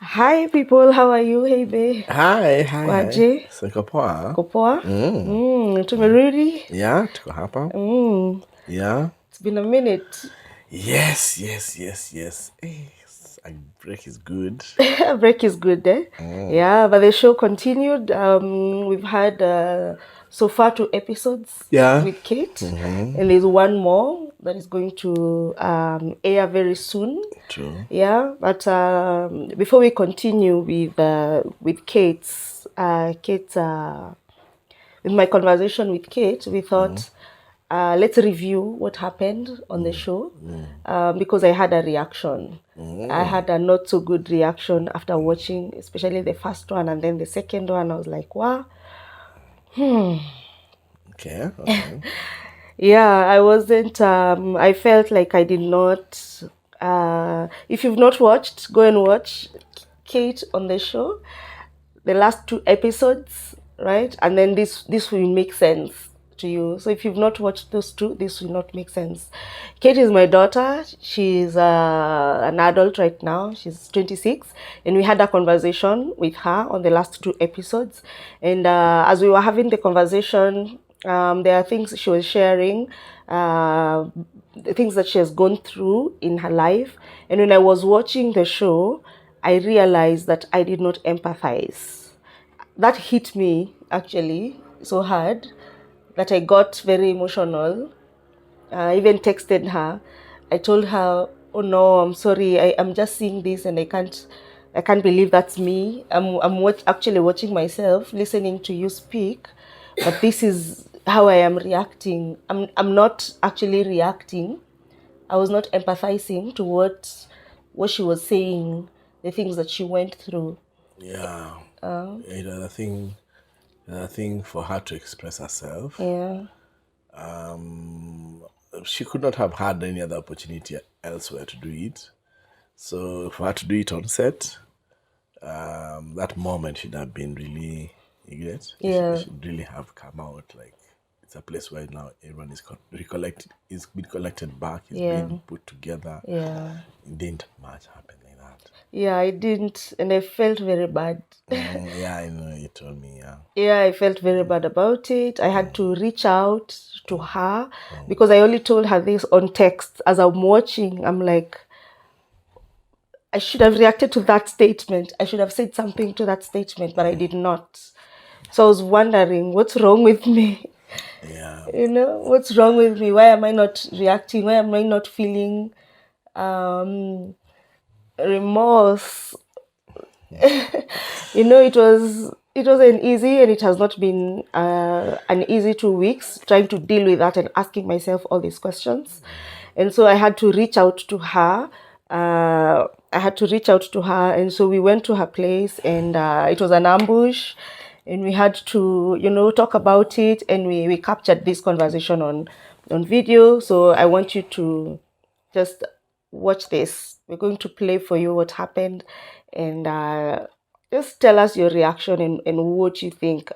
Hi people, how are you? Hey babe. Hi. Kwaje? Siko poa. Kopoa? Tumerudi? Yeah, tuko hapa. Yeah. It's been a minute. Yes. A break is good. A break is good, eh? Yeah, but the show continued. We've had so far 2 episodes with Kate, and there's one more that is going to air very soon. True. Yeah, but before we continue with Kate's with my conversation with Kate, we thought let's review what happened on the show because I had a reaction. I had a not so good reaction after watching, especially the first one, and then the second one. I was like, wow. Okay. Yeah, I wasn't. I felt like I did not. If you've not watched, go and watch Kate on the show. The last 2 episodes, right? And then this will make sense to you. So if you've not watched those 2, this will not make sense. Kate is my daughter. She's an adult right now. She's 26, and we had a conversation with her on the last 2 episodes. And as we were having the conversation, there are things she was sharing, the things that she has gone through in her life. And when I was watching the show, I realized that I did not empathize. That hit me actually so hard that I got very emotional. I even texted her. I told her, "Oh no, I'm sorry. I'm just seeing this and I can't believe that's me. I'm actually watching myself, listening to you speak, but this is how I am reacting. I'm not actually reacting. I was not empathizing to what she was saying, the things that she went through." Yeah. The thing for her to express herself. Yeah. She could not have had any other opportunity elsewhere to do it. So for her to do it on set, that moment should have been really, you get? Yeah. It should really have come out like it's a place where now everyone is recollected, is being collected back, is being put together. Yeah. It didn't much happen like that. Yeah, I didn't, and I felt very bad. Yeah, I know, you told me, yeah. Yeah, I felt very bad about it. I had to reach out to her because I only told her this on text. As I'm watching, I'm like, I should have reacted to that statement. I should have said something to that statement, but I did not. So I was wondering, what's wrong with me? Yeah. You know, what's wrong with me? Why am I not reacting? Why am I not feeling remorse? You know, it wasn't easy, and it has not been an easy 2 weeks trying to deal with that and asking myself all these questions. And so I had to reach out to her. And so we went to her place, and it was an ambush, and we had to, talk about it, and we captured this conversation on video. So I want you to just watch this. We're going to play for you what happened, and just tell us your reaction and what you think.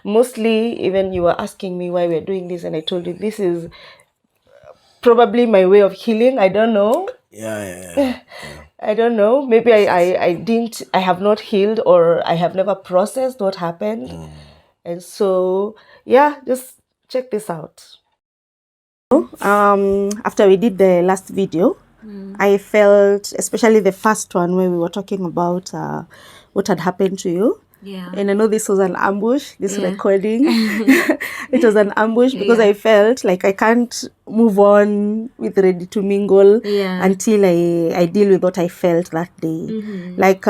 Mostly, even you were asking me why we're doing this, and I told you this is probably my way of healing. I don't know. Yeah. I don't know. Maybe I have not healed, or I have never processed what happened. And so, yeah, just check this out. After we did the last video, I felt, especially the first one where we were talking about what had happened to you. Yeah. And I know this was an ambush, this recording. It was an ambush because I felt like I can't move on with Ready to Mingle until I deal with what I felt that day. Like,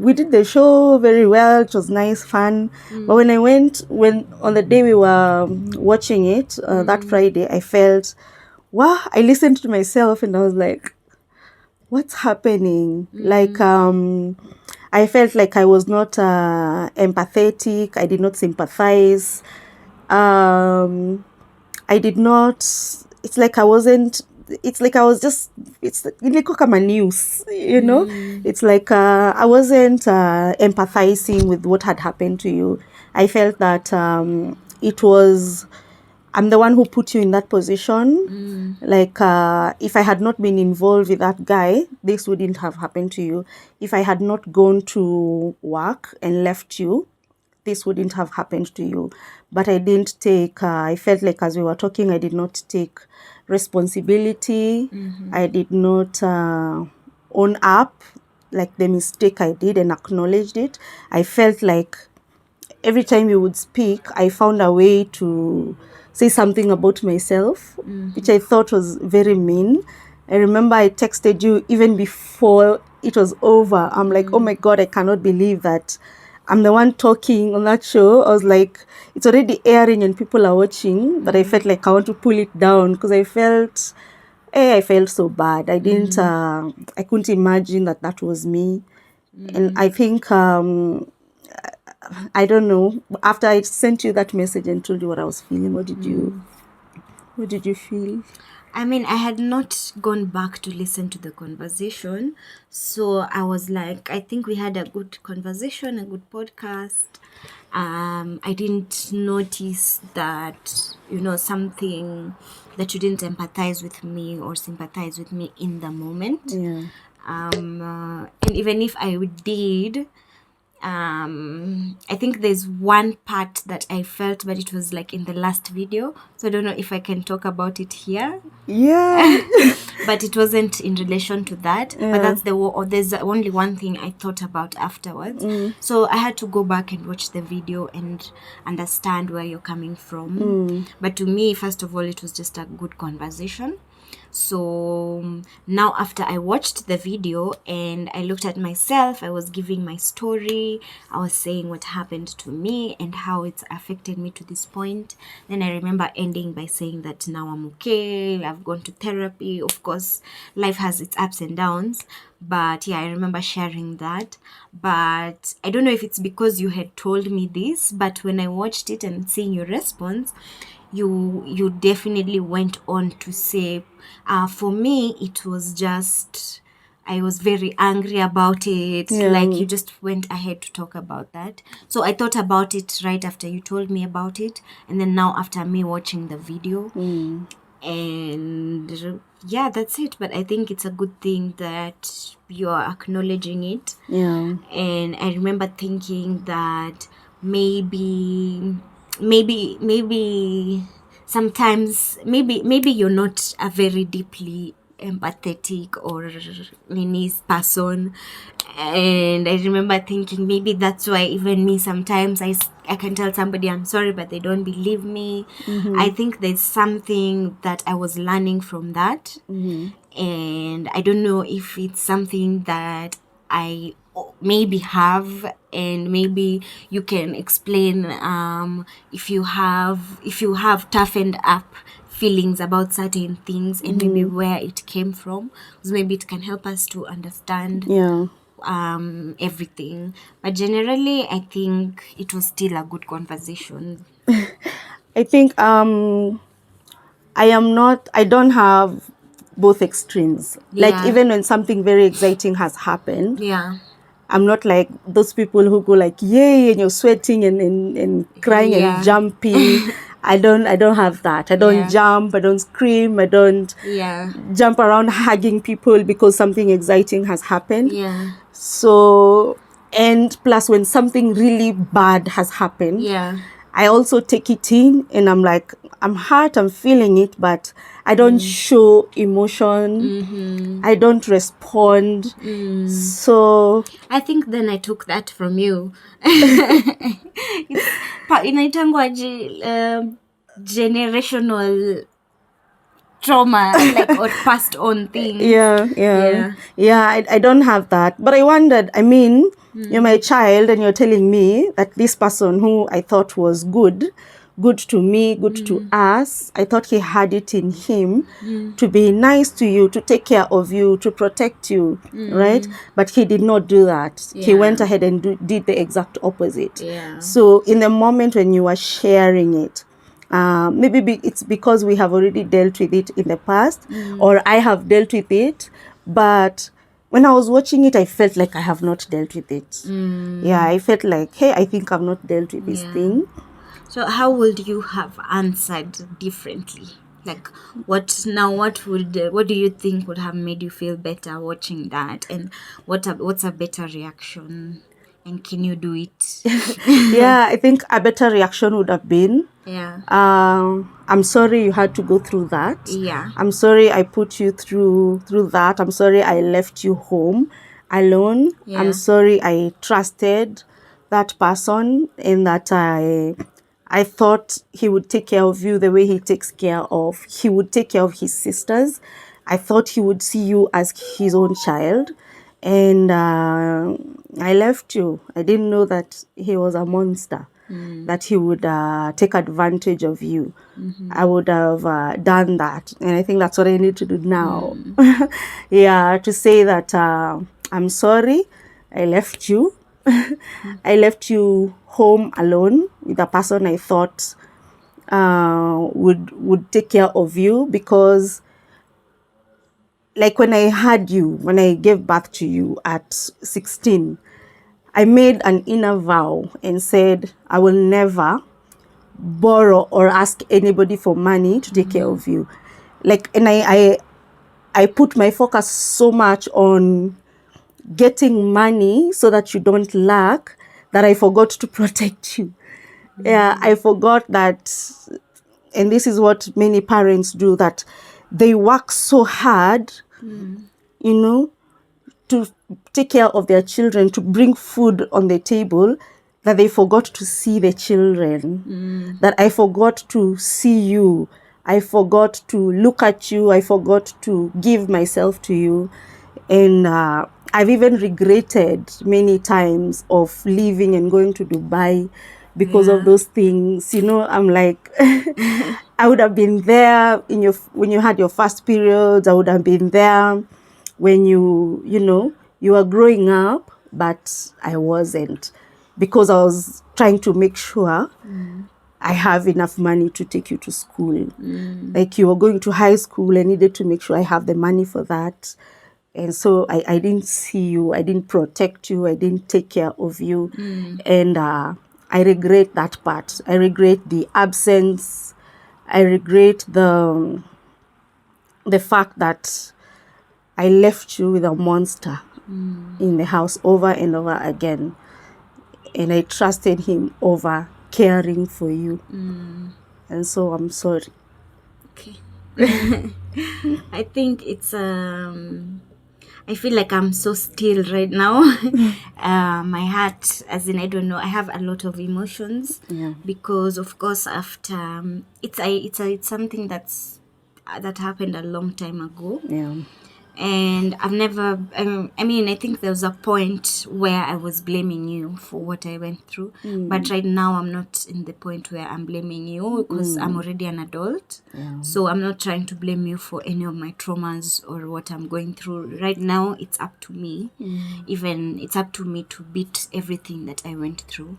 we did the show very well. It was nice, fun. But when on the day we were watching it, that Friday, I felt, wow, I listened to myself and I was like, what's happening? Like, I felt like I was not empathetic. I did not sympathize. I did not. It's like I wasn't. It's like I was just. It's like kama news, you know. It's like I wasn't empathizing with what had happened to you. I felt that it was I'm the one who put you in that position. Like, if I had not been involved with that guy, this wouldn't have happened to you. If I had not gone to work and left you, this wouldn't have happened to you. But I didn't take, I felt like as we were talking, I did not take responsibility. I did not own up, like the mistake I did, and acknowledged it. I felt like every time you would speak, I found a way to say something about myself, which I thought was very mean. I remember I texted you even before it was over. I'm like, oh my God, I cannot believe that I'm the one talking on that show. I was like, it's already airing and people are watching, but I felt like I want to pull it down because I felt so bad. I didn't, I couldn't imagine that was me. And I think, I don't know, after I sent you that message and told you what I was feeling, what did you feel? I mean, I had not gone back to listen to the conversation. So I was like, I think we had a good conversation, a good podcast. I didn't notice that, something that you didn't empathize with me or sympathize with me in the moment. Yeah. And even if I did, I think there's one part that I felt, but it was like in the last video. So I don't know if I can talk about it here. Yeah. But it wasn't in relation to that. But that's there's only one thing I thought about afterwards. So I had to go back and watch the video and understand where you're coming from. But to me, first of all, it was just a good conversation. So now after I watched the video and I looked at myself, I was giving my story, I was saying what happened to me and how it's affected me to this point. Then I remember ending by saying that now I'm okay, I've gone to therapy. Of course, life has its ups and downs, but yeah, I remember sharing that. But I don't know if it's because you had told me this, but when I watched it and seeing your response, you definitely went on to say, for me, it was just, I was very angry about it. Like you just went ahead to talk about that. So I thought about it right after you told me about it. And then now after me watching the video. And yeah, that's it. But I think it's a good thing that you're acknowledging it. Yeah. And I remember thinking that maybe sometimes maybe you're not a very deeply empathetic or nice person, and I remember thinking maybe that's why even me sometimes I can tell somebody I'm sorry but they don't believe me. I think there's something that I was learning from that, and I don't know if it's something that I maybe have, and maybe you can explain if you have toughened up feelings about certain things and maybe where it came from, because maybe it can help us to understand everything. But generally I think it was still a good conversation. I think I don't have both extremes. Like even when something very exciting has happened, I'm not like those people who go like, yay, and you're sweating and crying and jumping. I don't have that. I don't jump, I don't scream, I don't jump around hugging people because something exciting has happened. So, and plus when something really bad has happened, I also take it in and I'm like, I'm hurt, I'm feeling it, but I don't show emotion. I don't respond. So I think then I took that from you. Inaitangwaje generational trauma, like, or passed on things. I don't have that. But I wondered, I mean, you're my child and you're telling me that this person who I thought was good to me, good to us, I thought he had it in him to be nice to you, to take care of you, to protect you, right? But he did not do that. He went ahead and did the exact opposite. So in the moment when you were sharing it, maybe it's because we have already dealt with it in the past, or I have dealt with it, but when I was watching it, I felt like I have not dealt with it. I felt like, hey, I think I've not dealt with this thing. So how would you have answered differently? Like, what do you think would have made you feel better watching that, and what's a better reaction, and can you do it? Yeah, I think a better reaction would have been, Yeah. I'm sorry you had to go through that. Yeah. I'm sorry I put you through that. I'm sorry I left you home alone. Yeah. I'm sorry I trusted that person, and that I thought he would take care of you the way he would take care of his sisters. I thought he would see you as his own child. And I left you. I didn't know that he was a monster, that he would take advantage of you. I would have done that. And I think that's what I need to do now. Yeah, to say that I'm sorry, I left you. I left you home alone with a person I thought would take care of you, because like when I gave birth to you at 16, I made an inner vow and said I will never borrow or ask anybody for money to take care of you. Like, and I put my focus so much on getting money so that you don't lack, that I forgot to protect you. Yeah, I forgot that, and this is what many parents do, that they work so hard, to take care of their children, to bring food on the table, that they forgot to see the children, that I forgot to see you, I forgot to look at you, I forgot to give myself to you. And I've even regretted many times of leaving and going to Dubai because of those things. I'm like, I would have been there when you had your first periods. I would have been there when you were growing up, but I wasn't, because I was trying to make sure I have enough money to take you to school. Like, you were going to high school, I needed to make sure I have the money for that. And so I didn't see you, I didn't protect you, I didn't take care of you. And I regret that part. I regret the absence. I regret the fact that I left you with a monster in the house over and over again. And I trusted him over caring for you. And so I'm sorry. Okay. I think it's I feel like I'm so still right now. My heart, as in, I don't know, I have a lot of emotions. Because of course after it's something that happened a long time ago. And I've never, I think there was a point where I was blaming you for what I went through. But right now I'm not in the point where I'm blaming you, because I'm already an adult. So I'm not trying to blame you for any of my traumas or what I'm going through. Right now it's up to me. Even it's up to me to beat everything that I went through.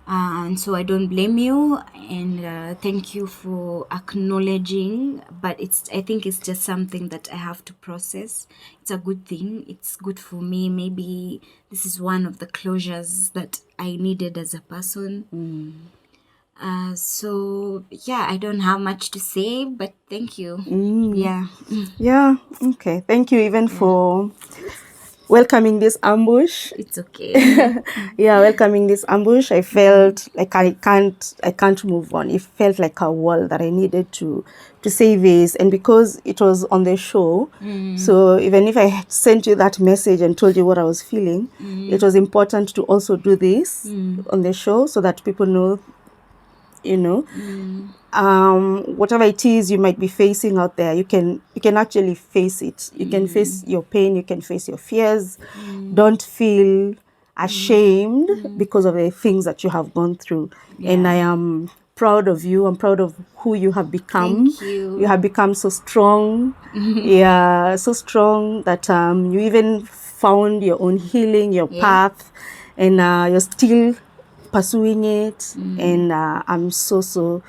And so I don't blame you, and thank you for acknowledging, but I think it's just something that I have to process. It's a good thing. It's good for me. Maybe this is one of the closures that I needed as a person. So yeah, I don't have much to say, but thank you. Yeah, okay. Thank you even for welcoming this ambush. It's okay. Yeah, welcoming this ambush. I felt like I can't move on. It felt like a wall that I needed to say this. And because it was on the show, so even if I had sent you that message and told you what I was feeling, it was important to also do this on the show, so that people know, whatever it is you might be facing out there, you can actually face it. You can face your pain, you can face your fears. Don't feel ashamed because of the things that you have gone through. And I am proud of you. I'm proud of who you have become. Thank you. You have become so strong. Yeah, so strong that you even found your own healing, your path, and you're still pursuing it. And I'm so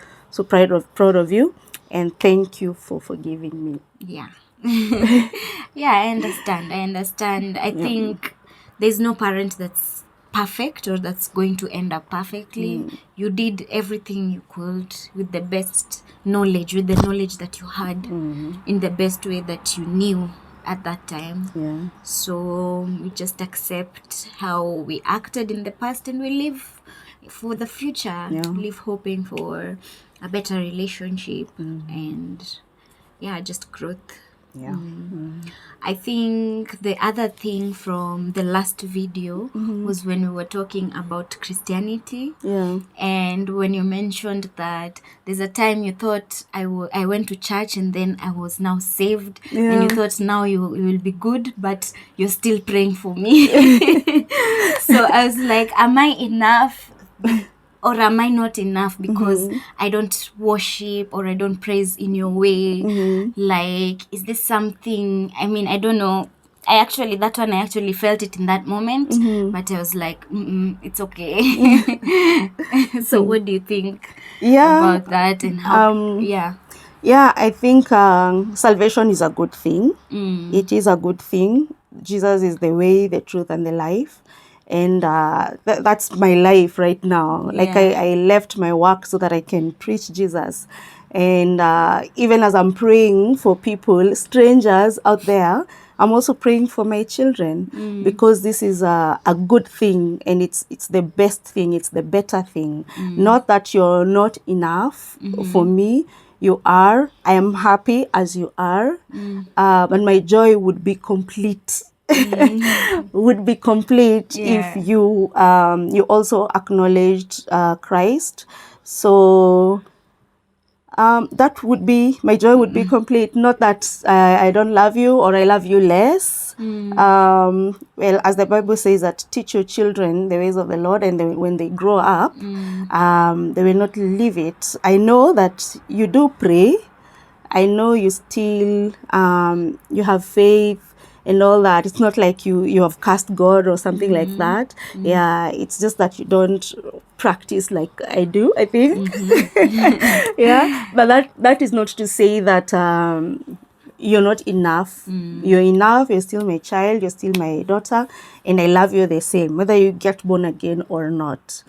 proud of you, and thank you for forgiving me. Yeah. I understand. I think there's no parent that's perfect or that's going to end up perfectly. You did everything you could with the best knowledge, with the knowledge that you had, in the best way that you knew at that time. Yeah. So we just accept how we acted in the past and we live for the future. Yeah. Live hoping for a better relationship and just growth. Yeah. I think the other thing from the last video was when we were talking about Christianity. Yeah. And when you mentioned that there's a time you thought I went to church and then I was now saved. Yeah. And you thought now you will be good, but you're still praying for me. So I was like, am I enough? Or am I not enough because I don't worship or I don't praise in your way? Like, is this something, I mean, I don't know. I actually felt it in that moment, but I was like, it's okay. So what do you think about that and how, Yeah, I think salvation is a good thing. It is a good thing. Jesus is the way, the truth, and the life. And that's my life right now. Like I left my work so that I can preach Jesus. And even as I'm praying for people, strangers out there, I'm also praying for my children because this is a good thing and it's the best thing, it's the better thing. Not that you're not enough for me. You are. I am happy as you are. But my joy would be complete. Would be complete if you you also acknowledged Christ. So that would be, my joy would be complete. Not that I don't love you or I love you less. Well, as the Bible says that teach your children the ways of the Lord, and when they grow up, they will not leave it. I know that you do pray. I know you still you have faith and all that. It's not like you have cast God or something like that. Yeah, it's just that you don't practice like I do, I think. Yeah, but that is not to say that you're not enough. You're enough. You're still my child. You're still my daughter, and I love you the same, whether you get born again or not.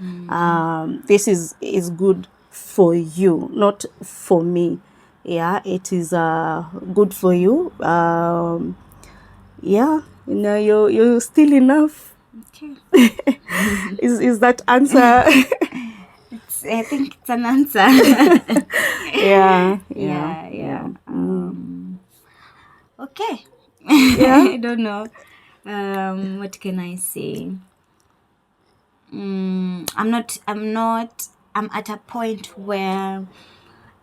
This is good for you, not for me. Yeah, it is good for you. Yeah, you know, you're still enough. Okay. Is that answer? I think it's an answer. Yeah. Okay. Yeah. I don't know. What can I say? I'm at a point where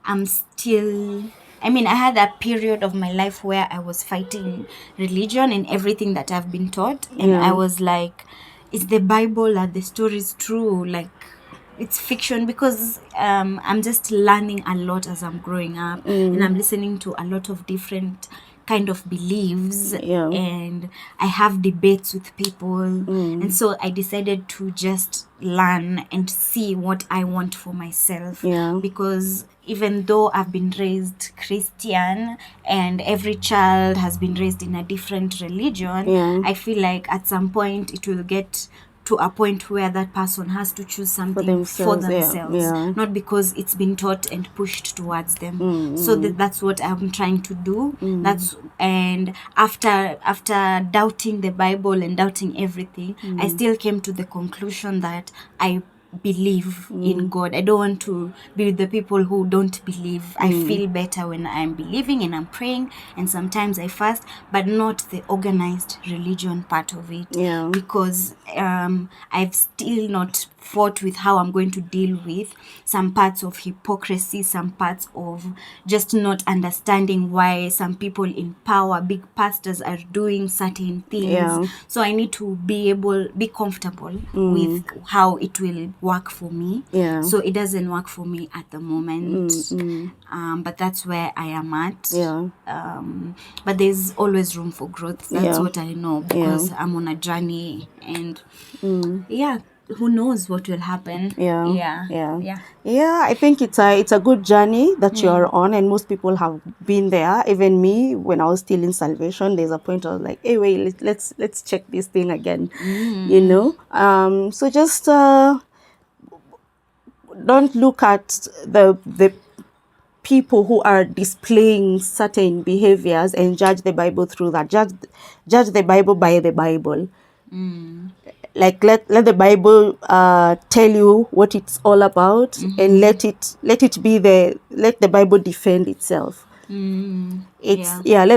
I'm still, I mean, I had a period of my life where I was fighting religion and everything that I've been taught. And I was like, is the Bible, are the stories true? Like, it's fiction, because I'm just learning a lot as I'm growing up. And I'm listening to a lot of different kind of beliefs, and I have debates with people, and so I decided to just learn and see what I want for myself, because even though I've been raised Christian and every child has been raised in a different religion, I feel like at some point it will get to a point where that person has to choose something for themselves, not because it's been taught and pushed towards them. So that's what I'm trying to do. And after doubting the Bible and doubting everything, I still came to the conclusion that I believe in God. I don't want to be with the people who don't believe. I feel better when I'm believing and I'm praying, and sometimes I fast, but not the organized religion part of it, because I've still not fought with how I'm going to deal with some parts of hypocrisy, some parts of just not understanding why some people in power, big pastors, are doing certain things. So I need to be comfortable with how it will work for me. So it doesn't work for me at the moment, but that's where I am at. But there's always room for growth. That's what I know, because I'm on a journey, and who knows what will happen. Yeah, I think it's a good journey that you're on, and most people have been there. Even me, when I was still in salvation, there's a point I was like, hey, wait, let's check this thing again. You know, so just don't look at the people who are displaying certain behaviors and judge the Bible through that. Judge the Bible by the Bible. Like let the Bible tell you what it's all about, and let the Bible defend itself. Let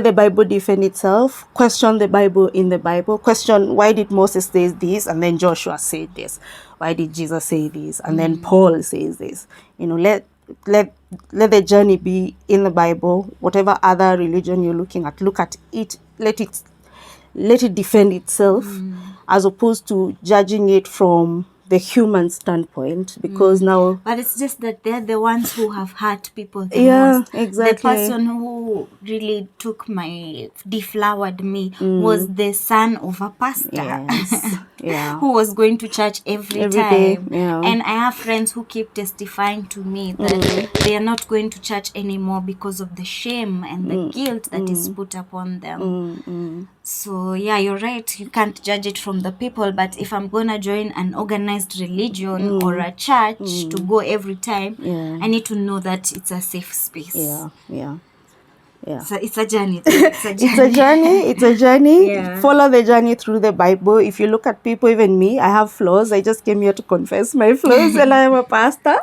the Bible defend itself. Question the Bible in the Bible. Question, why did Moses say this, and then Joshua said this? Why did Jesus say this, and then Paul says this? You know, let the journey be in the Bible. Whatever other religion you're looking at, look at it. Let it defend itself, as opposed to judging it from the human standpoint, because now... But it's just that they're the ones who have hurt people the most. Exactly. The person who really deflowered me was the son of a pastor. Who was going to church every time. Day, yeah. And I have friends who keep testifying to me that they are not going to church anymore because of the shame and the guilt that is put upon them. So yeah, you're right. You can't judge it from the people. But if I'm gonna join an organized religion or a church to go every time, I need to know that it's a safe space. So it's a journey. It's a journey. Follow the journey through the Bible. If you look at people, even me, I have flaws. I just came here to confess my flaws, and I am a pastor.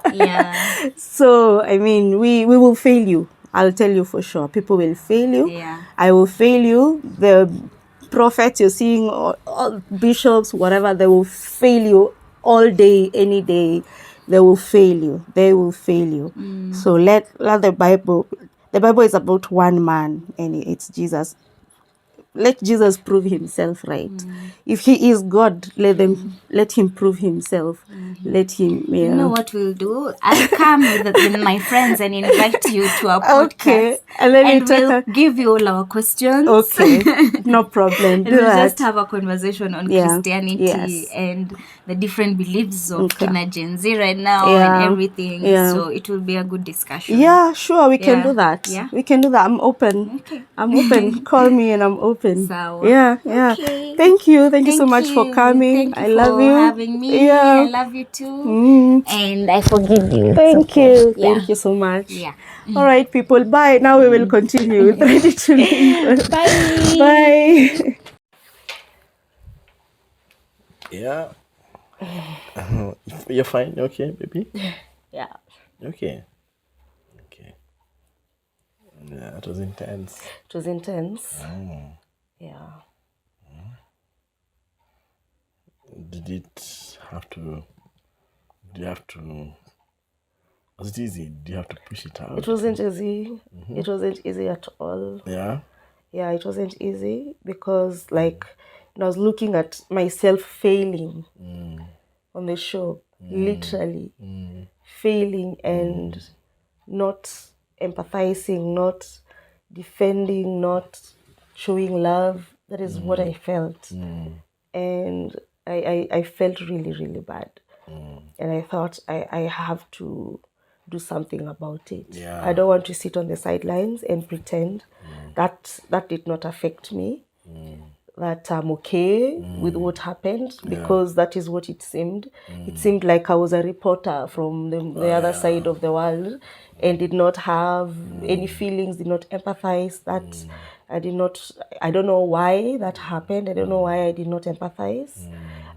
So I mean, we will fail you. I'll tell you for sure. People will fail you. I will fail you. The prophets you're seeing, all bishops, whatever, they will fail you all day, any day. They will fail you. They will fail you. So let the Bible... The Bible is about one man, and it's Jesus. Let Jesus prove himself, right? If he is God, let him prove himself. Let him... You know what we'll do? I'll come with my friends and invite you to our podcast. Okay. And then we'll give you all our questions. Okay. No problem. And we'll just have a conversation on Christianity and the different beliefs of Gen Z right now and everything. So it will be a good discussion. Yeah, sure. We can do that. We can do that. I'm open. Okay. I'm open. Call me and I'm open. So, Okay. Thank you so much for coming. Thank you for having me. I love you too. And I forgive you. Thank you. Thank you so much. All right, people. Bye. Now we will continue with Ready to Leave. Bye. Bye. Yeah. You're fine? Okay, baby? Yeah. Okay. Yeah, it was intense. It was intense. Yeah. Did you have to... Was it easy? Did you have to push it out? It wasn't easy. It wasn't easy at all. Yeah? Yeah, it wasn't easy because, like, I was looking at myself failing on the show, literally failing and not empathizing, not defending, not showing love. That is what I felt. And I felt really, really bad. And I thought I have to do something about it. I don't want to sit on the sidelines and pretend that did not affect me, that I'm okay with what happened, because that is what it seemed. It seemed like I was a reporter from the other side of the world and did not have any feelings, did not empathize. That I don't know why that happened. I don't know why I did not empathize.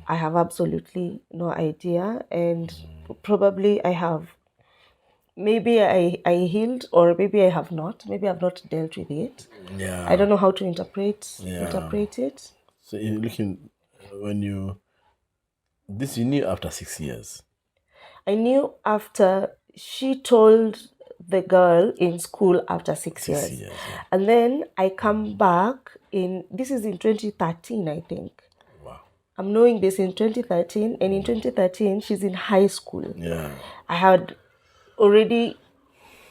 I have absolutely no idea. And probably I have. Maybe I healed, or maybe I have not. Maybe I've not dealt with it. I don't know how to interpret it. So you're looking, you knew after 6 years? I knew after she told the girl in school after 6 years. And then I come back this is in 2013, I think. Wow. I'm knowing this in 2013, and in 2013 she's in high school. I had already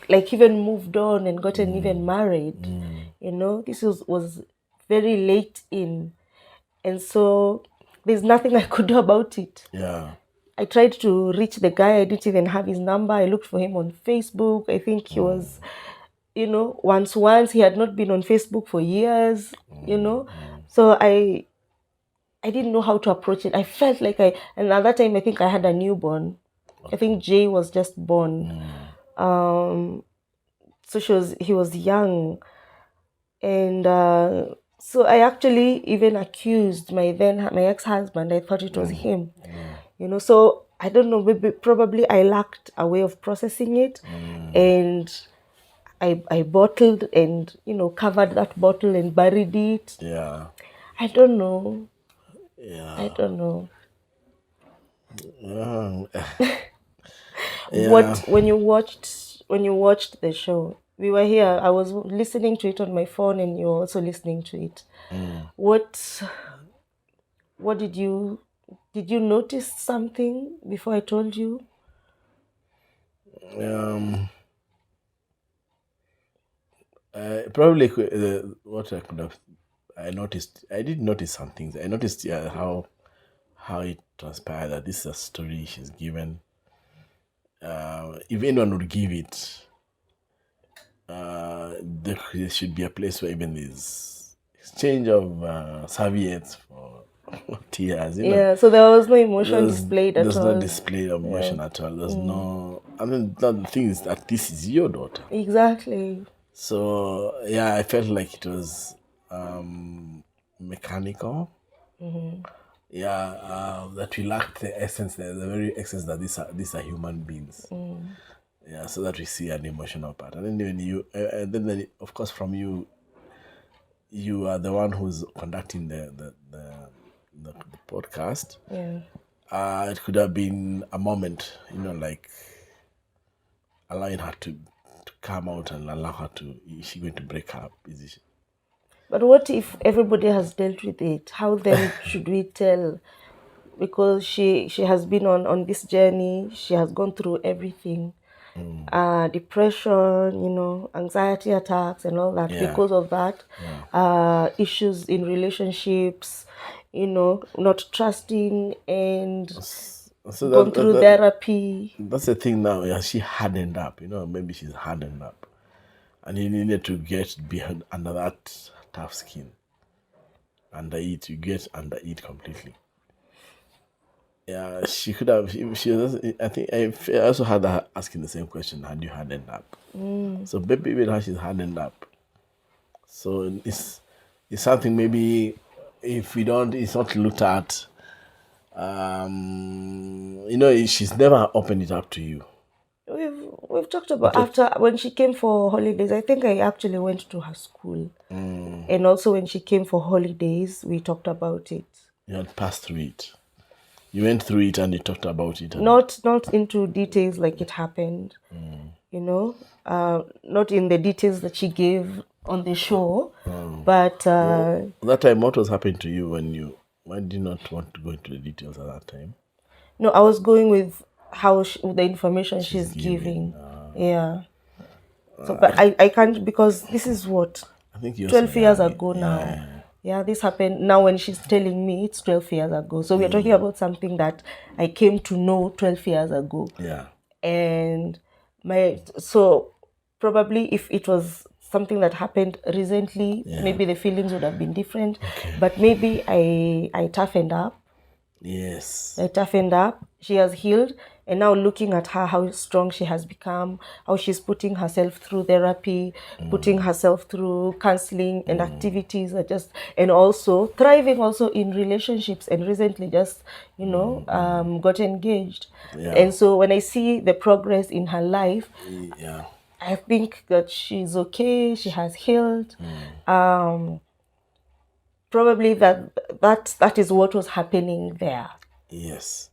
even moved on and gotten even married. This was very late in, and so there's nothing I could do about it. I tried to reach the guy. I didn't even have his number. I looked for him on Facebook. I think he was, once he had not been on Facebook for years, So I didn't know how to approach it. I felt like and at that time I think I had a newborn. I think Jay was just born. So he was young, and so I actually even accused my ex-husband. I thought it was him, So I don't know. Probably I lacked a way of processing it, and I bottled and covered that bottle and buried it. Yeah. I don't know. Yeah. I don't know. Yeah. When you watched the show, we were here. I was listening to it on my phone, and you were also listening to it. What did you notice something before I told you? Probably what I could have. I noticed. I did notice some things. I noticed how it transpired that this is a story she's given. If anyone would give it, there should be a place where even there's exchange of serviettes for tears. Yeah, so there was no emotion displayed at all. There's no display of emotion at all. There's no. I mean, the thing is that this is your daughter. Exactly. So yeah, I felt like it was mechanical. Yeah, that we lacked the essence, the very essence that these are human beings. Yeah, so that we see an emotional part, and then when you, then of course from you are the one who's conducting the podcast. Yeah. It could have been a moment, like allowing her to come out and allow her to. Is she going to break up? Is she? But what if everybody has dealt with it? How then should we tell? Because she has been on this journey. She has gone through everything. Depression, anxiety attacks and all that. Yeah. Because of that, issues in relationships, not trusting, and So gone through therapy. That's the thing now. Yeah, she hardened up. Maybe she's hardened up, and you needed to get behind under that tough skin. Under it, you get under it completely. Yeah, she could have. She was. I think I also had her asking the same question. Had you hardened up? So maybe with her, she's hardened up. So it's something maybe if we don't, it's not looked at. She's never opened it up to you. We've talked about after when she came for holidays. I think I actually went to her school, and also when she came for holidays, we talked about it. You had passed through it. You went through it and you talked about it. Not into details like it happened, not in the details that she gave on the show, but that time, what was happening to you why did you not want to go into the details at that time? No, I was going with how the information she's giving. Yeah. So, but I can't, because this is what, I think 12 years ago now. Yeah, this happened now when she's telling me it's 12 years ago. So we're talking about something that I came to know 12 years ago. Yeah. And so probably if it was something that happened recently, maybe the feelings would have been different. Okay. But maybe I toughened up. Yes. I toughened up. She has healed. And now looking at her, how strong she has become, how she's putting herself through therapy, putting herself through counseling and activities and also thriving also in relationships, and recently just, got engaged. Yeah. And so when I see the progress in her life, I think that she's okay. She has healed. Probably that is what was happening there. Yes.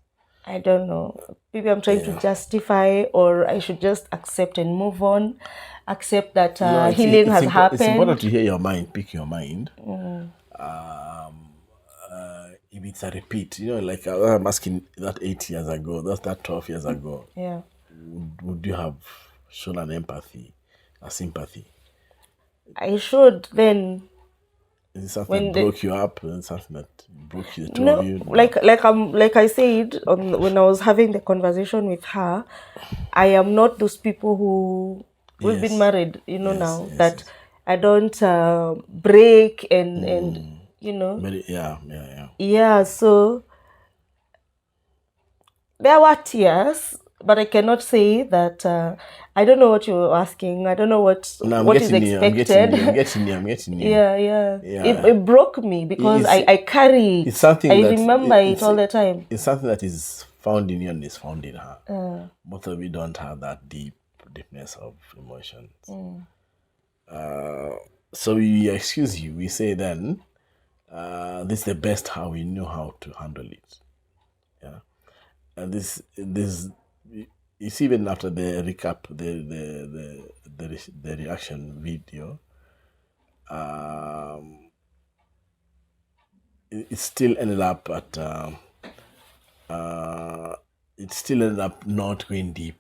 I don't know. Maybe I'm trying to justify, or I should just accept and move on. Accept that healing has happened. It's important to hear your mind, pick your mind. If it's a repeat, like I'm asking that 8 years ago, that 12 years ago. Yeah. Would you have shown a sympathy? I should then. Is it something When that the- broke you up? Is it something that broke the two No, of you? like I said when I was having the conversation with her, I am not those people who we've been Yes. married, Yes, now yes, that yes. I don't break and Very, yeah. yeah. So there were tears, but I cannot say that. I don't know what you were asking. I don't know what No, I'm what is getting you. expected. I'm getting you. Yeah. Yeah. It broke me because I carry it. It's something I that remember it all the time. It's something that is found in you and is found in her. Both of you don't have that deepness of emotions. So we excuse you. We say then, this is the best how we know how to handle it. Yeah, and this you see even after the recap, the reaction video, it still ended up at it still ended up not going deep.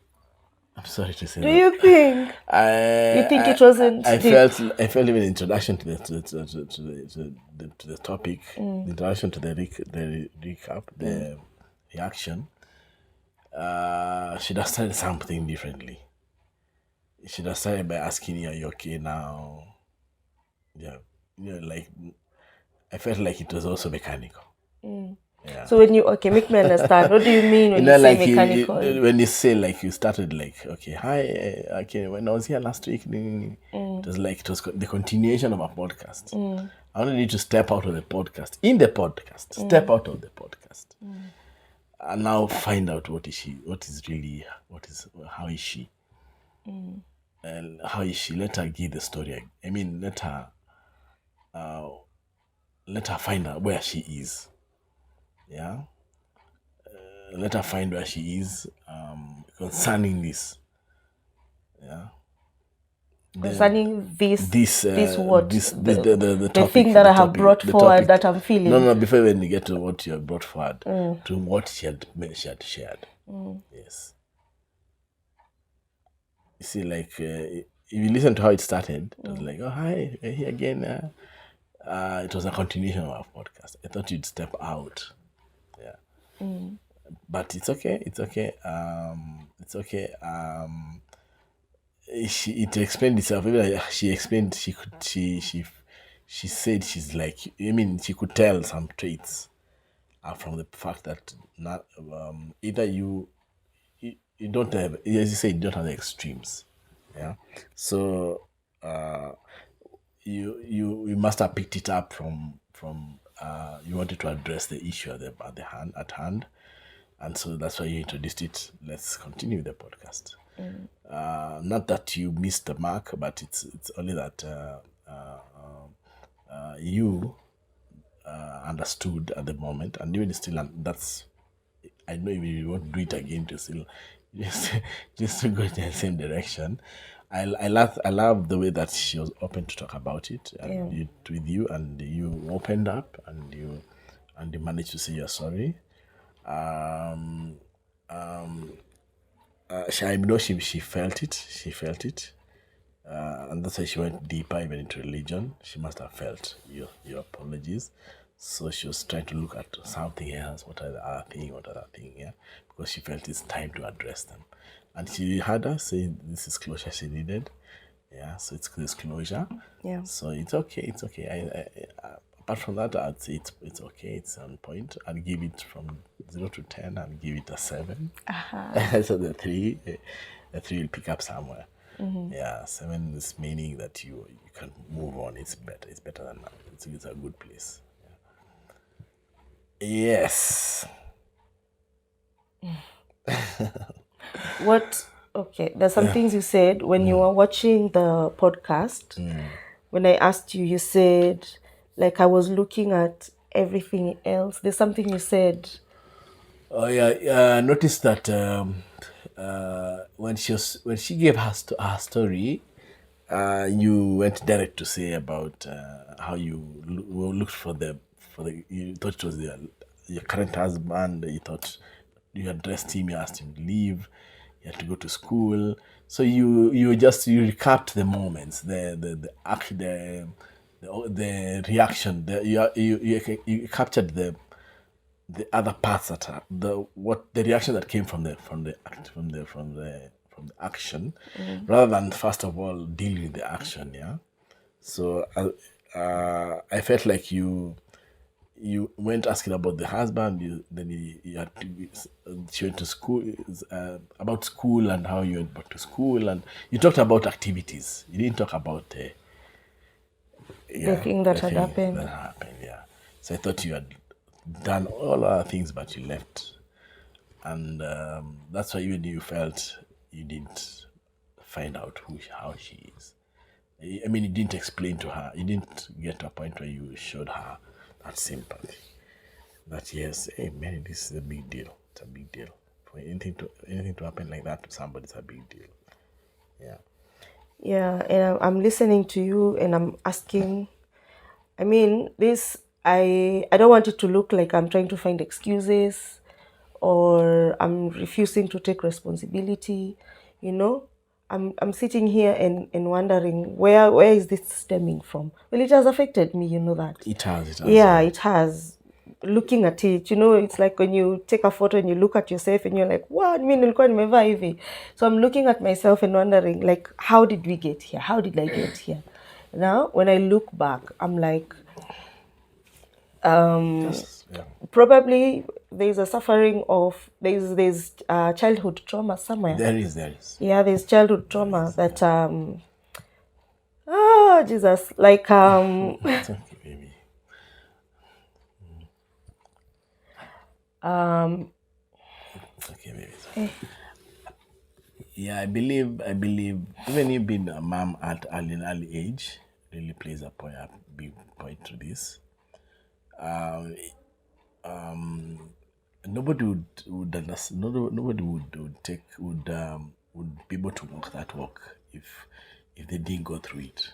I'm sorry to say Do that. you think? You think it wasn't I deep? felt even introduction to the topic, the introduction to the recap, the reaction. Should have started something differently. Should have started by asking you, "Are you okay now?" Yeah, like I felt like it was also mechanical. Yeah. So make me understand. What do you mean when you say like mechanical? when you say like you started like, okay, hi, okay, when I was here last week, it was like it was the continuation of a podcast. I only need to step out of the podcast. In the podcast, step out of the podcast, and now find out how is she, and how is she. Let her give the story. I mean, let her find out where she is. Yeah. Let her find where she is concerning this. Yeah. Concerning this what? The topic, the thing that I have topic, brought forward that I'm feeling. No, before when you get to what you have brought forward, to what she had shared. Yes. You see, like, if you listen to how it started, it was like, oh, hi, we're here again. It was a continuation of our podcast. I thought you'd step out. Yeah. But it's okay. It's okay. It's okay. It explained itself. Even like she explained, she said she's like, I mean, she could tell some traits from the fact that not either you don't have, as you say, you don't have the extremes. Yeah. So you must have picked it up from you wanted to address the issue at hand, and so that's why you introduced it. Let's continue the podcast. Not that you missed the mark, but it's only that you understood at the moment, and even still, and that's, I know you won't do it again to still just to go in the same direction. I love the way that she was open to talk about it and with you, and you opened up and you managed to say you're sorry. I know she felt it. She felt it, and that's why she went deeper even into religion. She must have felt your apologies. So she was trying to look at something else. What are the other thing? What other thing? Yeah, because she felt it's time to address them, and she had her say this is closure she needed. Yeah, so it's closure. Yeah. So it's okay. It's okay. Apart from that, I'd say it's okay. It's on point. I'd give it from 0 to 10. I'd give it a 7. So the 3 will pick up somewhere. Yeah, 7 is meaning that you can move on. It's better. It's better than that. It's a good place. Yeah. Yes. Okay, there's some things you said when you were watching the podcast. When I asked you, you said, like, I was looking at everything else. There's something you said. Oh yeah, I noticed that when she gave her story, you went direct to say about how you looked for you thought it was your current husband. You thought you addressed him, you asked him to leave, you had to go to school. So you recapped the moments, the the reaction. You captured the other parts that are the reaction that came from the action, rather than first of all dealing with the action. Yeah. So I felt like you went asking about the husband. You had to, she went to school, about school and how you went back to school, and you talked about activities. You didn't talk about The thing that had happened. That happened. Yeah. So I thought you had done all other things, but you left, and that's why even you felt you didn't find out how she is. I mean, you didn't explain to her. You didn't get to a point where you showed her that sympathy. That yes, hey man, this is a big deal. It's a big deal. For anything to happen like that to somebody, it's a big deal. Yeah. Yeah, and I'm listening to you, and I'm asking. I mean, this I don't want it to look like I'm trying to find excuses, or I'm refusing to take responsibility. You know, I'm sitting here and wondering where is this stemming from? Well, it has affected me, you know that. It has. Yeah, it has. Looking at it, you know, it's like when you take a photo and you look at yourself and you're like, wow, mimi nilikuwa nimevaa hivi. So I'm looking at myself and wondering, like, how did we get here? How did I get here? Now, when I look back, I'm like, probably there's a suffering of, there's childhood trauma somewhere. There is. Yeah, there's childhood trauma that, oh, Jesus, like, It's okay, baby. Okay, baby. Yeah, I believe even you being a mom at an early age really plays a big point to this. Nobody would understand. Nobody would be able to walk that walk if they didn't go through it.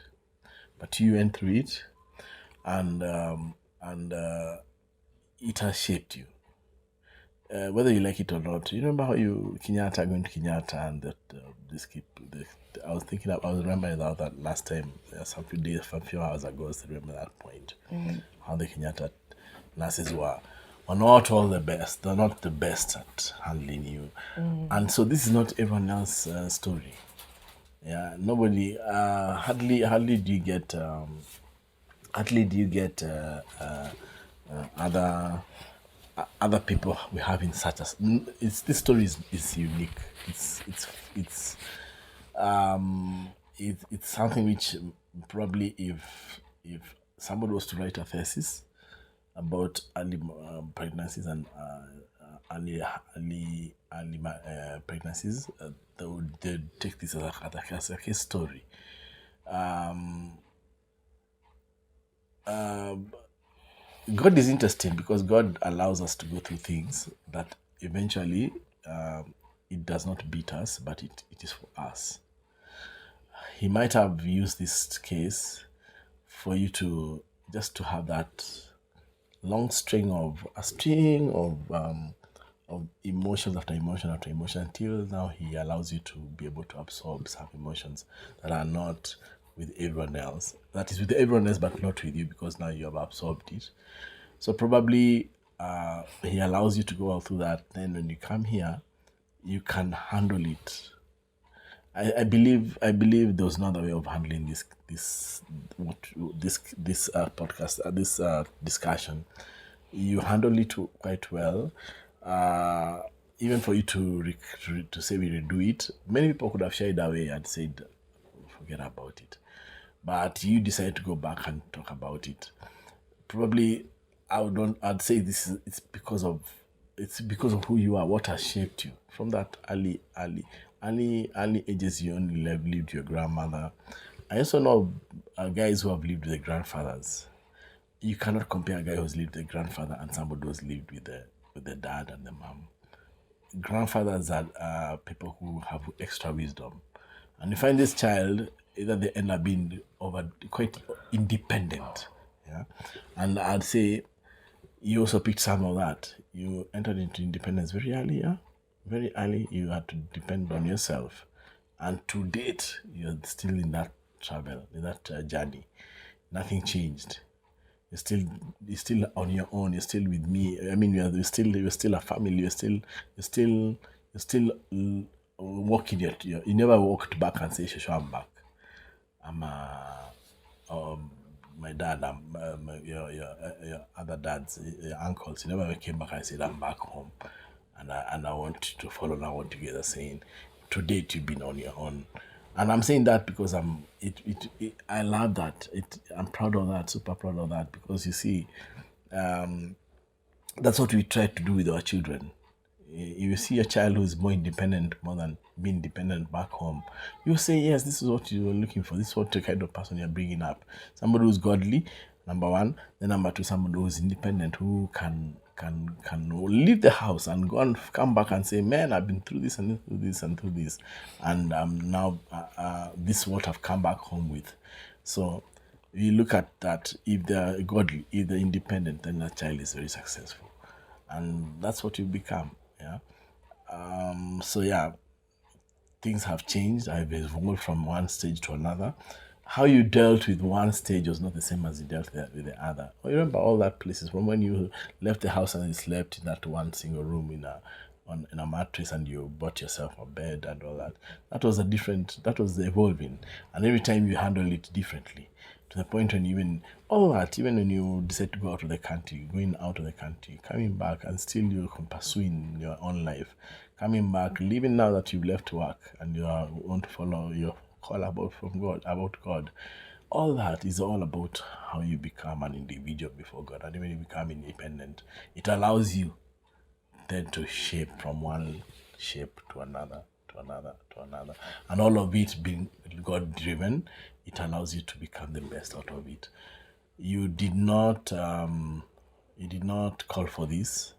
But you went through it, and it has shaped you. Whether you like it or not, you remember how you Kenyatta going to Kenyatta and that I was remembering that last time, some few hours ago. I still remember that point. How the Kenyatta nurses were not all the best. They're not the best at handling you, and so this is not everyone else's story. Yeah, nobody. Hardly do you get. Hardly do you get other people we have in such as this story is unique. It's something which probably if somebody was to write a thesis about early pregnancies and early pregnancies, they'd take this as a case story. God is interesting because God allows us to go through things that eventually it does not beat us, but it is for us. He might have used this case for you to just to have that long string of emotions after emotion after emotion until now he allows you to be able to absorb some emotions that are not with everyone else. That is with everyone else, but not with you because now you have absorbed it. So probably he allows you to go out through that. Then when you come here, you can handle it. I believe there was another way of handling this podcast, this discussion. You handle it quite well. Even for you to say we redo it, many people could have shied away and said, forget about it. But you decided to go back and talk about it. Probably, I'd say it's because of who you are, what has shaped you from that early ages. You only lived with your grandmother. I also know guys who have lived with their grandfathers. You cannot compare a guy who's lived with a grandfather and somebody who's lived with the dad and the mom. Grandfathers are people who have extra wisdom, and you find this child either they end up being quite independent. Yeah, and I'd say you also picked some of that. You entered into independence very early. Yeah, very early. You had to depend on yourself, and to date, you're still in that travel, in that journey. nothing changed. You're still on your own. You're still with me. I mean, you're still a family. You're still walking. You never walked back and say, "Shosho, I'm back. I'm my dad. Your other dads, your uncles. You never came back and said, I'm back home, and I want to follow now one together, saying, to date you've been on your own." And I'm saying that because I love that. I'm proud of that, super proud of that, because you see, that's what we try to do with our children. If you see a child who is more independent, more than being dependent back home, you say, yes, this is what you are looking for. This is what the kind of person you're bringing up. Somebody who's godly, number one. Then number two, somebody who's independent, who can leave the house and go and come back and say, man, I've been through this and through this and through this, and now this is what I've come back home with. So you look at that. If they're godly, if they're independent, then that child is very successful, and that's what you become. Yeah. So yeah, things have changed. I've evolved from one stage to another. How you dealt with one stage was not the same as you dealt with the other. I remember all that places from when you left the house and you slept in that one single room in a mattress, and you bought yourself a bed and all that. That was evolving, and every time you handle it differently, to the point when even when you decide to go out of the country, going out of the country, coming back, and still you're pursuing your own life, coming back, living now that you've left work and want to follow your call about God. All that is all about how you become an individual before God, and when you become independent, it allows you then to shape from one shape to another, and all of it being God driven, it allows you to become the best out of it. You did not call for this.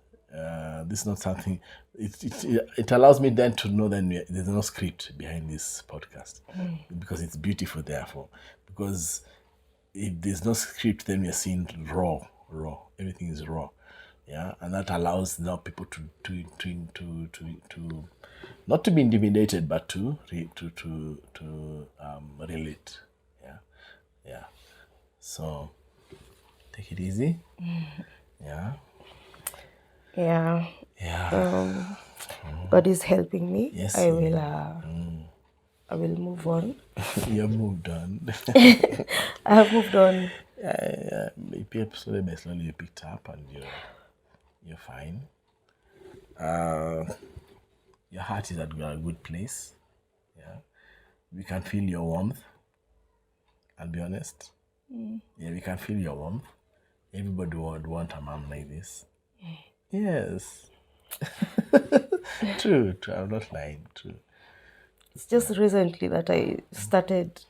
This is not something. It allows me then to know that there's no script behind this podcast, because it's beautiful. Therefore, because if there's no script, then we're seeing raw. Everything is raw. Yeah, and that allows now people to not to be intimidated, but to relate. Yeah. So take it easy. Yeah. God is helping me. Yes. I will move on. You moved on. I have moved on. Slowly by slowly you picked up, and you're fine. Your heart is at a good place. Yeah, we can feel your warmth. I'll be honest. Yeah, we can feel your warmth. Everybody would want a mom like this. Yes. True. I'm not lying. True. It's just recently that I started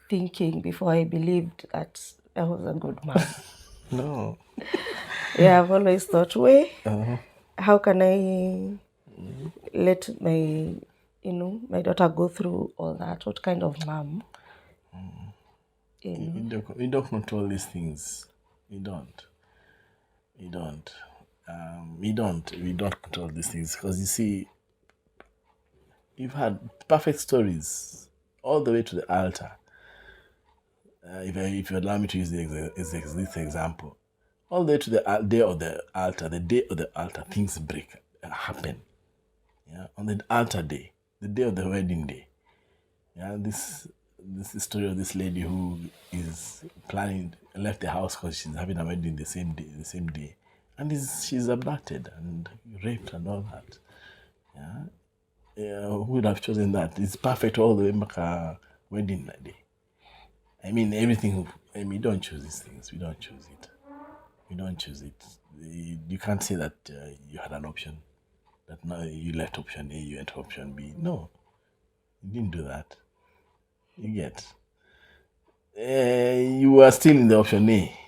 thinking, before I believed that I was a good mom. No. Yeah, I've always thought, how can I let my daughter go through all that? What kind of mom? You don't control these things. You don't. We don't control these things, because you see, you've had perfect stories all the way to the altar. If you allow me to use this example, all the way to the day of the altar, things happen. Yeah, on the altar day, the day of the wedding day. Yeah, this is the story of this lady who is left the house because she's having a wedding the same day, and she's abducted and raped and all that. Yeah, who would have chosen that? It's perfect all the way back wedding that day. I mean, everything. I mean, we don't choose these things. We don't choose it. You can't say that you had an option, that now you left option A, you went option B. No, you didn't do that. You get. You were still in the option A.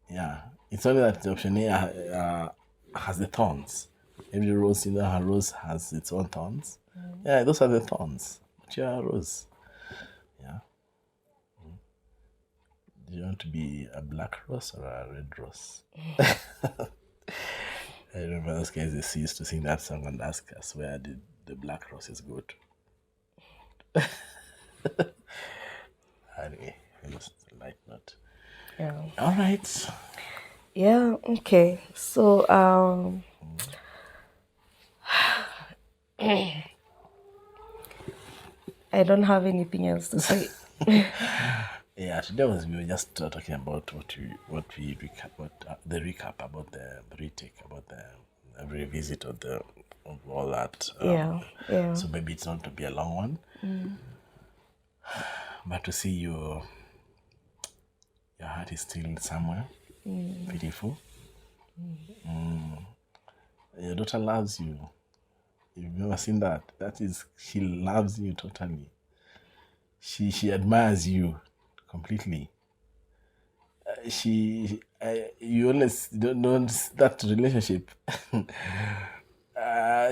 Yeah, it's only that the option A has the thorns. Every rose, her rose has its own thorns. Yeah, those are the thorns. But you're a rose. Yeah. Do you want to be a black rose or a red rose? I remember those guys, they used to sing that song and ask us, where did the black roses go to? Anyway, I just like that. Yeah. All right. Yeah. Okay. So I don't have anything else to say. Yeah, today we were just talking about what we recap, the recap about the retake, about the revisit of all that. Yeah. Yeah. So maybe it's not to be a long one, but to see your heart is still somewhere beautiful. Your daughter loves you. You've never seen that. That is, she loves you totally. She admires you completely. You always don't that relationship.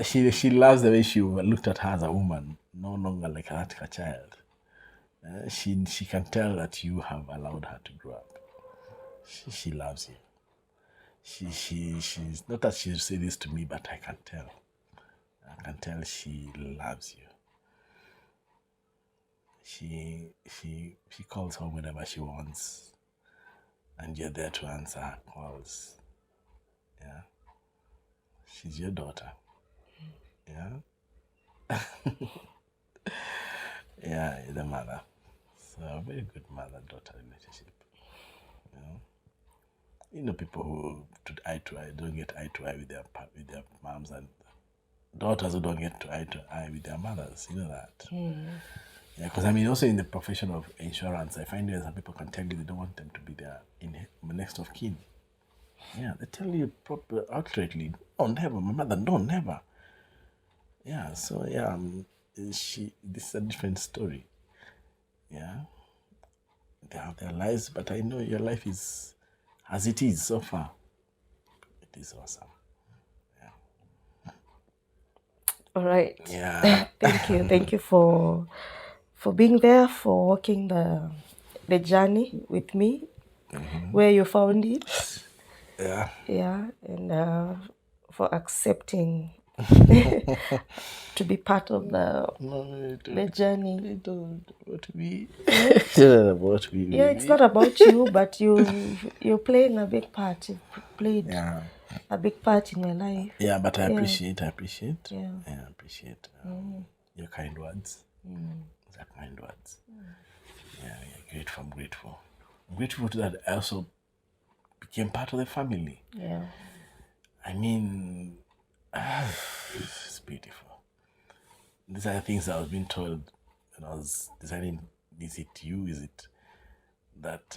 She loves the way she looked at her as a woman, no longer like her child. She can tell that you have allowed her to grow up. She loves you. She's not that she'll say this to me, but I can tell. I can tell she loves you. She calls home whenever she wants, and you're there to answer her calls. Yeah, she's your daughter. Yeah, yeah, you're the mother. So a very good mother-daughter relationship. People who to eye don't get eye to eye with their moms, and daughters who don't get to eye with their mothers. You know that. Yeah, because I mean, also in the profession of insurance, I find that some people can tell you they don't want them to be their next of kin. Yeah, they tell you accurately, oh, never, my mother, no, never. Yeah, so yeah, this is a different story. Yeah, they have their lives, but I know your life is as it is so far. It is awesome. All right. Yeah. Thank you for being there, for walking the journey with me, where you found it. Yeah. Yeah, and for accepting to be part of the journey. It don't about me. It's not about me. Yeah, it's not about you, but you're playing a big part. You played a big part in my life. Yeah, but I Yeah. appreciate. Yeah. I appreciate your kind words. Those are kind words. Yeah, grateful. I'm grateful. I'm grateful to that I also became part of the family. Yeah. I mean, it's beautiful. These are the things I was being told when I was deciding, is it you? Is it that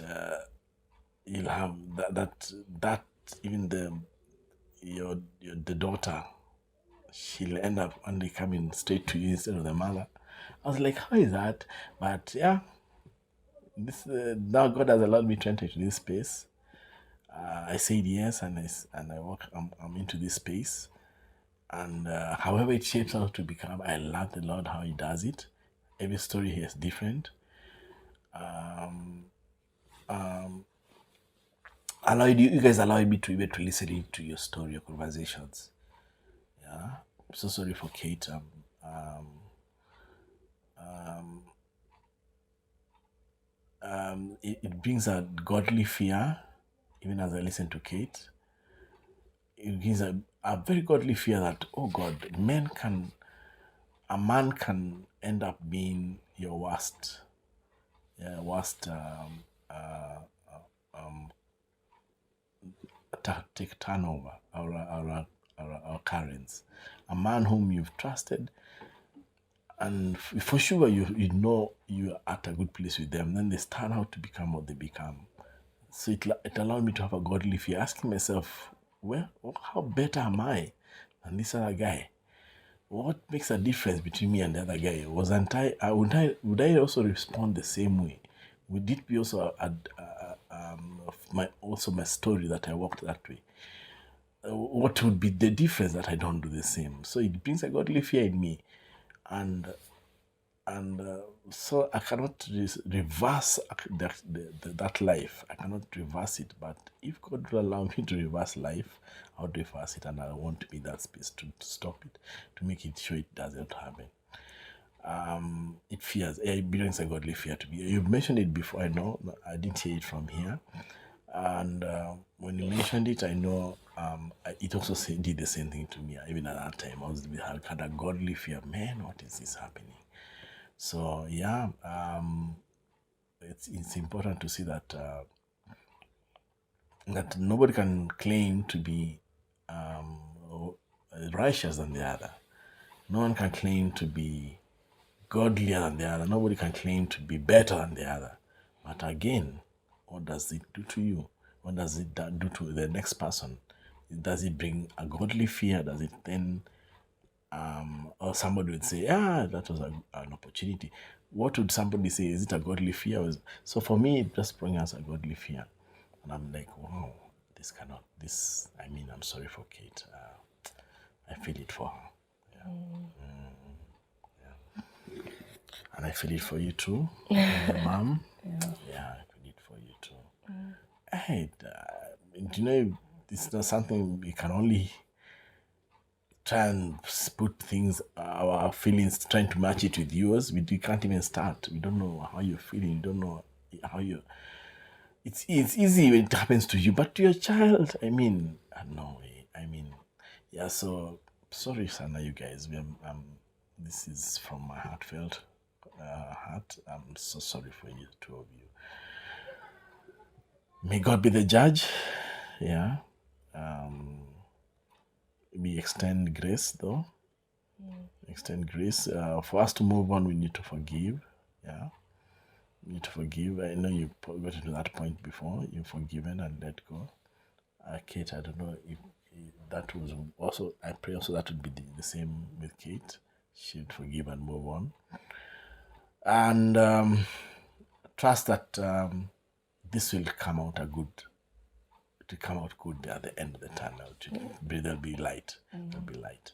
you'll have that even the daughter, she'll end up only coming straight to you instead of the mother. I was like, how is that? But yeah, this now God has allowed me to enter into this space. I said yes, and I walk. I'm into this space, and however it shapes out to become, I love the Lord how He does it. Every story here is different. You guys allowed me to be able to listen to your story, your conversations. Yeah, I'm so sorry for Kate. It brings a godly fear, even as I listen to Kate. It brings a very godly fear that, oh God, a man can end up being your worst turnover or occurrence. A man whom you've trusted, and for sure you know you're at a good place with them, then they start out to become what they become. So it allowed me to have a godly fear, asking myself, well, how better am I than this other guy? What makes a difference between me and the other guy? Would I also respond the same way? Would it be also my story that I walked that way? What would be the difference that I don't do the same? So it brings a godly fear in me, and so I cannot reverse that life. I cannot reverse it. But if God will allow me to reverse life, I'll reverse it, and I want to be in that space to stop it, to make it sure it doesn't happen. it fears. It brings a godly fear to me. You've mentioned it before. I know. I didn't hear it from here. And when you mentioned it, I know it also did the same thing to me. Even at that time, I had a godly fear. Man, what is this happening? So yeah, it's important to see that that nobody can claim to be righteous than the other. No one can claim to be godlier than the other. Nobody can claim to be better than the other. But again, what does it do to you? What does it do to the next person? Does it bring a godly fear? Does it then, or somebody would say, that was an opportunity. What would somebody say? Is it a godly fear? So for me, it just brings us a godly fear. And I'm like, wow, I'm sorry for Kate. I feel it for her. Yeah. And I feel it for you too, Mom. Yeah, I feel it for you too. Hey, do you know, it's not something we can only try and put things, our feelings, trying to match it with yours. We can't even start. We don't know how you're feeling. We don't know how you. It's easy when it happens to you, but to your child, no way. Yeah. So sorry, Sana, you guys. This is from my heartfelt heart. I'm so sorry for you, two of you. May God be the judge. Yeah. We extend grace, though. Extend grace. For us to move on, we need to forgive. Yeah. We need to forgive. I know you got to that point before. You've forgiven and let go. Kate, I don't know if that was also, I pray also that would be the same with Kate. She'd forgive and move on. And trust that this will come out good at the end of the tunnel. There'll be light. There'll be light.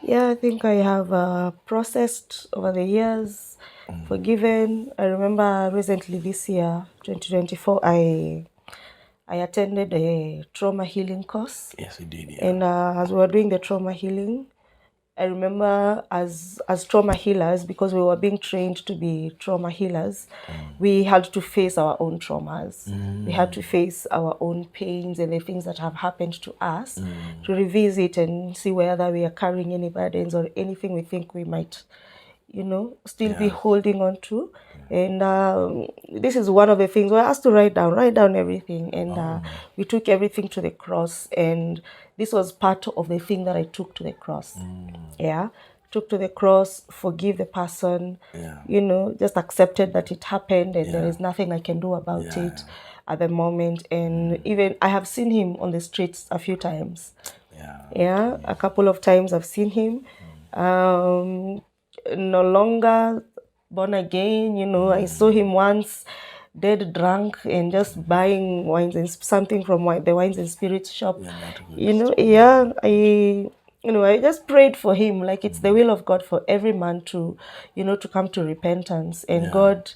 Yeah, I think I have processed over the years, forgiven. I remember recently this year, 2024, I attended a trauma healing course. Yes, we did. Yeah. And as we were doing the trauma healing, I remember as trauma healers, because we were being trained to be trauma healers, we had to face our own traumas. We had to face our own pains and the things that have happened to us, to revisit and see whether we are carrying any burdens or anything we think we might, still be holding on to. And this is one of the things we're asked to write down everything. And we took everything to the cross. And this was part of the thing that I took to the cross. Yeah. Took to the cross, forgive the person, just accepted that it happened and there is nothing I can do about it at the moment. And even I have seen him on the streets a few times. Yeah. A couple of times I've seen him. No longer born again, I saw him once dead drunk and just buying wines and something from the wines and spirits shop. I just prayed for him, like it's the will of God for every man to to come to repentance, and God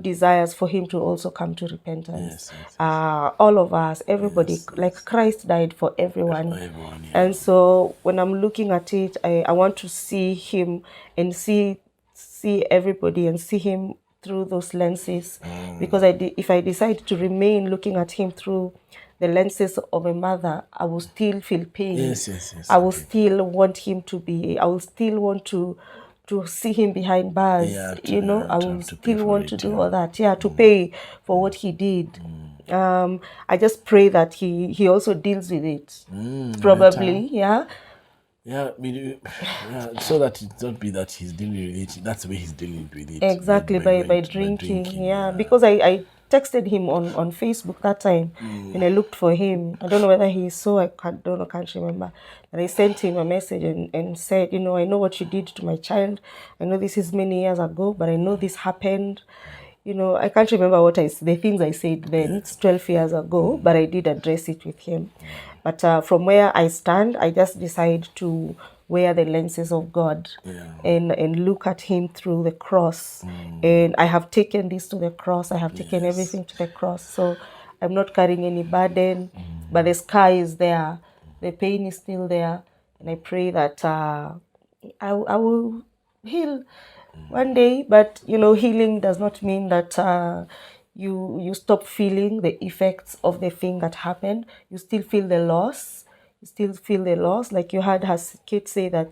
desires for him to also come to repentance. All of us, everybody, like Christ died for everyone. And so when I'm looking at it, I want to see him and see everybody and see him through those lenses, because if I decide to remain looking at him through the lenses of a mother, I will still feel pain. I will still want him to be, I will still want to see him behind bars. I will still want to do all that. To pay for what he did. I just pray that he also deals with it. Probably, so that it don't be that he's dealing with it. That's the way he's dealing with it. Exactly, by drinking. Because I texted him on Facebook that time, and I looked for him. I don't know whether he saw. I can't remember. And I sent him a message and said, I know what you did to my child. I know this is many years ago, but I know this happened. I can't remember the things I said then. It's 12 years ago, but I did address it with him. But from where I stand, I just decide to wear the lenses of God and look at him through the cross. And I have taken this to the cross. I have taken everything to the cross. So I'm not carrying any burden, but the scar is there. The pain is still there. And I pray that I will heal one day. But healing does not mean that you stop feeling the effects of the thing that happened. You still feel the loss. You still feel the loss. Like you heard her kid say that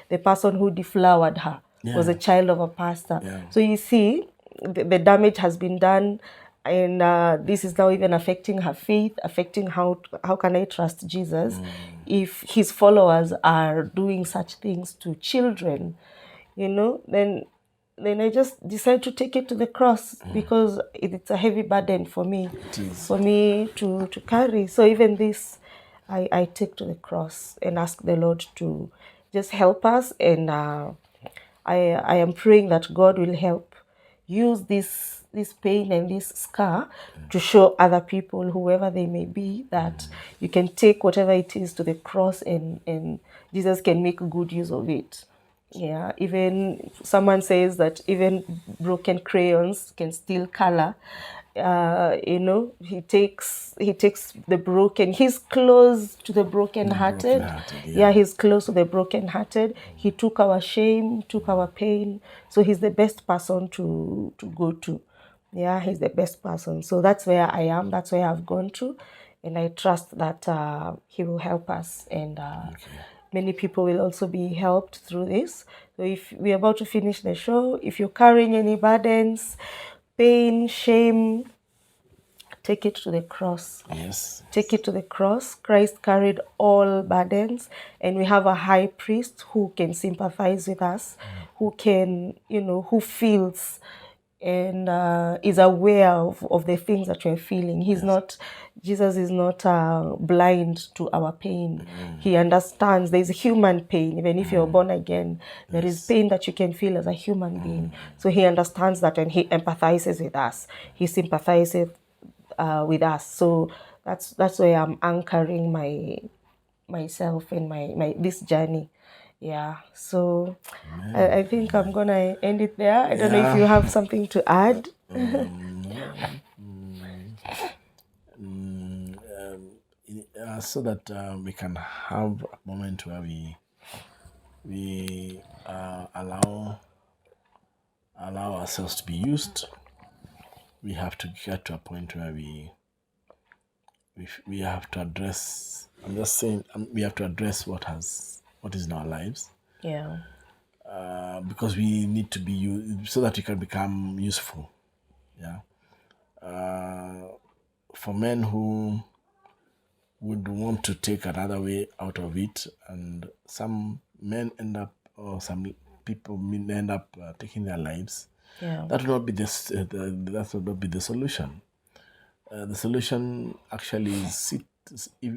the person who deflowered her was a child of a pastor. Yeah. So you see, the damage has been done, and this is now even affecting her faith, affecting how can I trust Jesus if his followers are doing such things to children, then I just decided to take it to the cross because it's a heavy burden for me, to carry. So even this, I take to the cross and ask the Lord to just help us, and I am praying that God will help use this pain and this scar to show other people, whoever they may be, that you can take whatever it is to the cross, and Jesus can make good use of it. Yeah, even someone says that even broken crayons can still color. He takes the broken. He's close to the broken-hearted. Yeah, he's close to the broken-hearted. He took our shame, took our pain. So he's the best person to go to. Yeah, he's the best person. So that's where I am. That's where I've gone to, and I trust that he will help us, and many people will also be helped through this. So if we're about to finish the show, if you're carrying any burdens, pain, shame, take it to the cross. Yes. Take it to the cross. Christ carried all burdens, and we have a high priest who can sympathize with us, who can, who feels and is aware of the things that we're feeling. Jesus is not blind to our pain. He understands there's human pain. Even if you're born again, there is pain that you can feel as a human being. So he understands that, and he empathizes with us. He sympathizes with us. So that's where I'm anchoring myself and my this journey. Yeah, so I think I'm gonna end it there. I don't know if you have something to add. So that we can have a moment where we allow ourselves to be used. We have to get to a point where we have to address. I'm just saying, we have to address what is in our lives. Yeah. Because we need to be used so that we can become useful. Yeah. For men who would want to take another way out of it, and some men end up, or some people end up taking their lives. Yeah. That will not be that will not be the solution. The solution actually is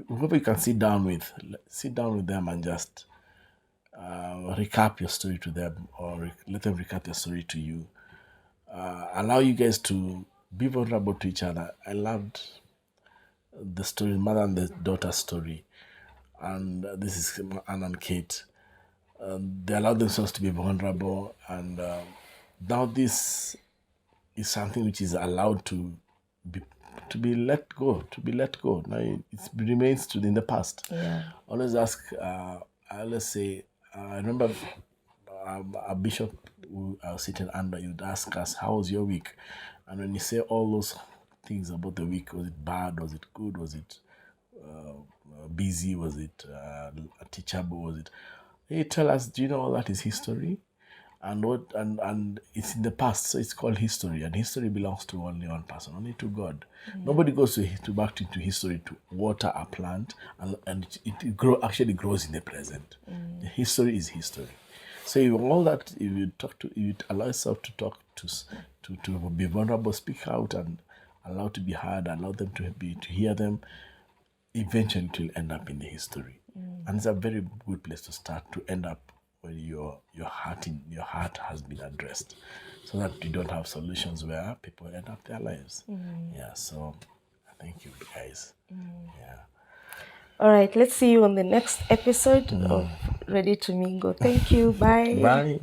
whoever you can sit down with them and just recap your story to them, or let them recap their story to you. Allow you guys to be vulnerable to each other. I loved the story, mother and the daughter story, and this is Anne and Kate. They allowed themselves to be vulnerable, and now this is something which is allowed to be let go. Now it remains in the past. Yeah. Always ask. Let's say, I remember a bishop who I was sitting under. You'd ask us, "How was your week?" And when you say all those things about the week, was it bad? Was it good? Was it busy? Was it teachable? Was it? They tell us, do you know all that is history? And it's in the past, so it's called history, and history belongs to only one person, only to God. Nobody goes back into history to water a plant, and it actually grows in the present. History is history. So if you allow yourself to talk, to be vulnerable, speak out, and allow to be heard, allow them to hear them, eventually it will end up in the history. And it's a very good place to start, to end up when your heart has been addressed, so that you don't have solutions where people end up their lives. Yeah, so thank you guys. Yeah. All right, let's see you on the next episode of Ready to Mingle. Thank you. Bye. Bye.